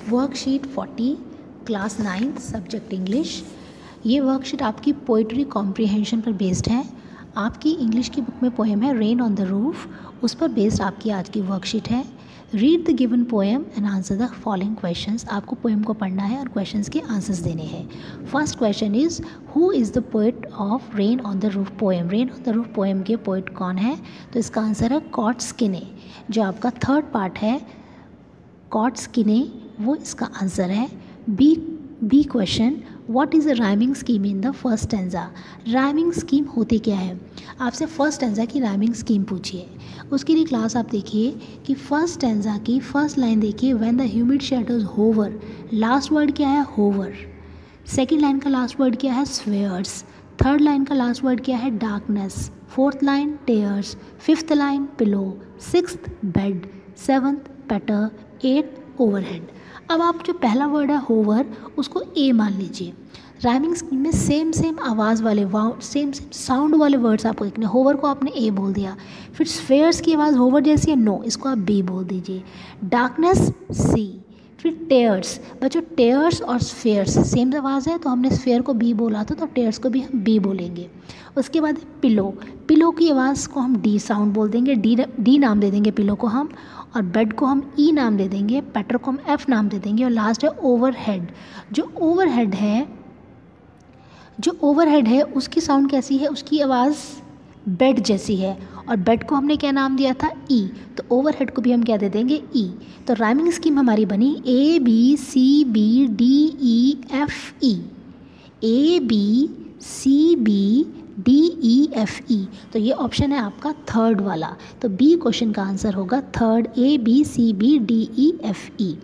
Worksheet 40 class 9 subject English. ये worksheet आपकी poetry comprehension पर बेस्ड है। आपकी इंग्लिश की बुक में पोएम है रेन ऑन द रूफ, उस पर बेस्ड आपकी आज की वर्कशीट है। Read the given poem and answer the following questions. आपको पोएम को पढ़ना है और क्वेश्चंस के आंसर्स देने हैं। First question is who is the poet of rain on the roof poem. Rain on the roof poem के पोएट कौन है? तो इसका आंसर है कॉट स्किने। जो आपका थर्ड पार्ट है कॉट स्किने, वो इसका आंसर है। B question, what is a rhyming scheme in the first stanza. Rhyming scheme होती क्या है? आपसे फर्स्ट स्टैंजा की राइमिंग स्कीम पूछिए। उसके लिए क्लास आप देखिए कि फर्स्ट स्टैंजा की फर्स्ट लाइन देखिए, when the humid shadows hover, last word क्या है? होवर। सेकेंड लाइन का लास्ट वर्ड क्या है? स्वेयर्स। थर्ड लाइन का लास्ट वर्ड क्या है? Darkness. Fourth line tears. Fifth line pillow. Sixth bed. Seventh patter. Eight overhead. अब आप जो पहला वर्ड है होवर, उसको ए मान लीजिए। राइमिंग स्कीम में सेम आवाज़ वाले सेम साउंड वाले वर्ड्स आपको लिखने। होवर को आपने ए बोल दिया, फिर स्फेयर्स की आवाज़ होवर जैसी है, नो, इसको आप बी बोल दीजिए। डार्कनेस सी, फिर टेयर्स। बच्चों टेयर्स और स्फेयर्स सेम आवाज़ है, तो हमने स्फेयर को बी बोला था, तो टेयर्स को भी हम बी बोलेंगे। उसके बाद पिलो। पिलो की आवाज़ को हम डी साउंड बोल देंगे, डी नाम दे देंगे पिलो को हम, और बेड को हम ई नाम दे देंगे, पेटर को हम एफ नाम दे देंगे, और लास्ट है ओवरहेड। जो ओवरहेड है उसकी साउंड कैसी है? उसकी आवाज़ बेड जैसी है, और बेड को हमने क्या नाम दिया था? ई, तो ओवरहेड को भी हम क्या दे देंगे? ई। तो राइमिंग स्कीम हमारी बनी A B C B D E F E. A B C B D E F E. तो ये ऑप्शन है आपका थर्ड वाला। तो बी क्वेश्चन का आंसर होगा third, A B C B D E F E.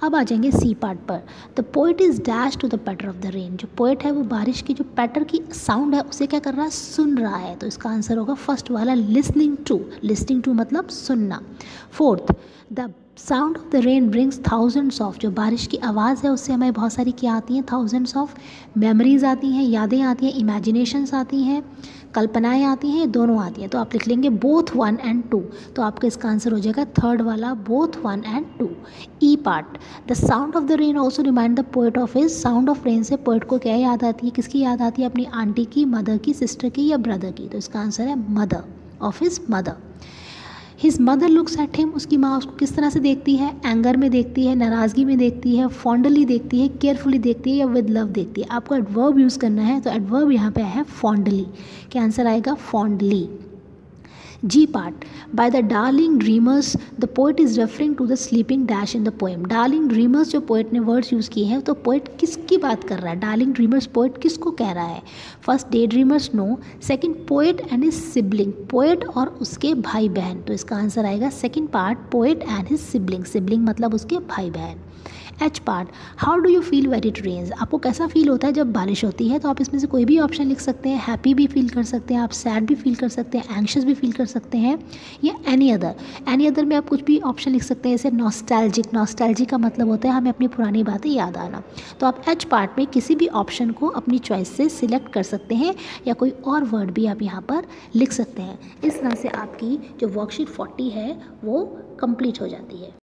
अब आ जाएंगे सी पार्ट पर। The poet is dash to the patter of the rain. जो पोइट है वो बारिश की जो पैटर की साउंड है उसे क्या कर रहा है? सुन रहा है। तो इसका आंसर होगा फर्स्ट वाला, लिसनिंग टू। लिसनिंग टू मतलब सुनना। Fourth, the sound of the rain brings thousands of. जो बारिश की आवाज़ है उससे हमें बहुत सारी क्या आती हैं? थाउजेंड्स ऑफ मेमोरीज आती हैं, यादें आती हैं, इमेजिनेशंस आती हैं, कल्पनाएं आती हैं, ये दोनों आती हैं। तो आप लिख लेंगे बोथ 1 and 2। तो आपका इसका आंसर हो जाएगा थर्ड वाला, both 1 and 2। E part, the sound of the rain also remind the poet of his. Sound of rain से पोएट को क्या याद आती है? किसकी याद आती है? अपनी आंटी की, मदर की, सिस्टर की या ब्रदर की। तो इसका आंसर है mother, of his mother. His mother looks at him. उसकी माँ उसको किस तरह से देखती है? एंगर में देखती है, नाराज़गी में देखती है, फॉन्डली देखती है, केयरफुली देखती है, या विद लव देखती है। आपको एडवर्ब यूज़ करना है, तो एडवर्ब यहाँ पे है फॉन्डली। क्या आंसर आएगा? Fondly. G part, by the darling dreamers the poet is referring to the sleeping dash in the poem. Darling dreamers जो पोएट ने वर्ड्स यूज़ किए हैं, तो पोएट किसकी बात कर रहा है? डार्लिंग ड्रीमर्स पोएट किसको कह रहा है? First the dreamers, no. Second poet and his sibling, poet और उसके भाई बहन। तो इसका आंसर आएगा second part, poet and his sibling. Sibling मतलब उसके भाई बहन। H part, how do you feel where it rains. आपको कैसा फील होता है जब बारिश होती है? तो आप इसमें से कोई भी ऑप्शन लिख सकते हैं। हैप्पी भी फील कर सकते हैं आप, सैड भी फील कर सकते हैं, एंग्शियस भी फील कर सकते हैं, या एनी अदर में आप कुछ भी ऑप्शन लिख सकते हैं। जैसे नॉस्टैल्जिक। नॉस्टैल्जिक का मतलब होता है हमें अपनी पुरानी बातें याद आना। तो आप एच पार्ट में किसी भी ऑप्शन को अपनी चॉइस से सिलेक्ट कर सकते हैं, या कोई और वर्ड भी आप यहाँ पर लिख सकते हैं। इस तरह से आपकी जो वर्कशीट 40 है वो कंप्लीट हो जाती है।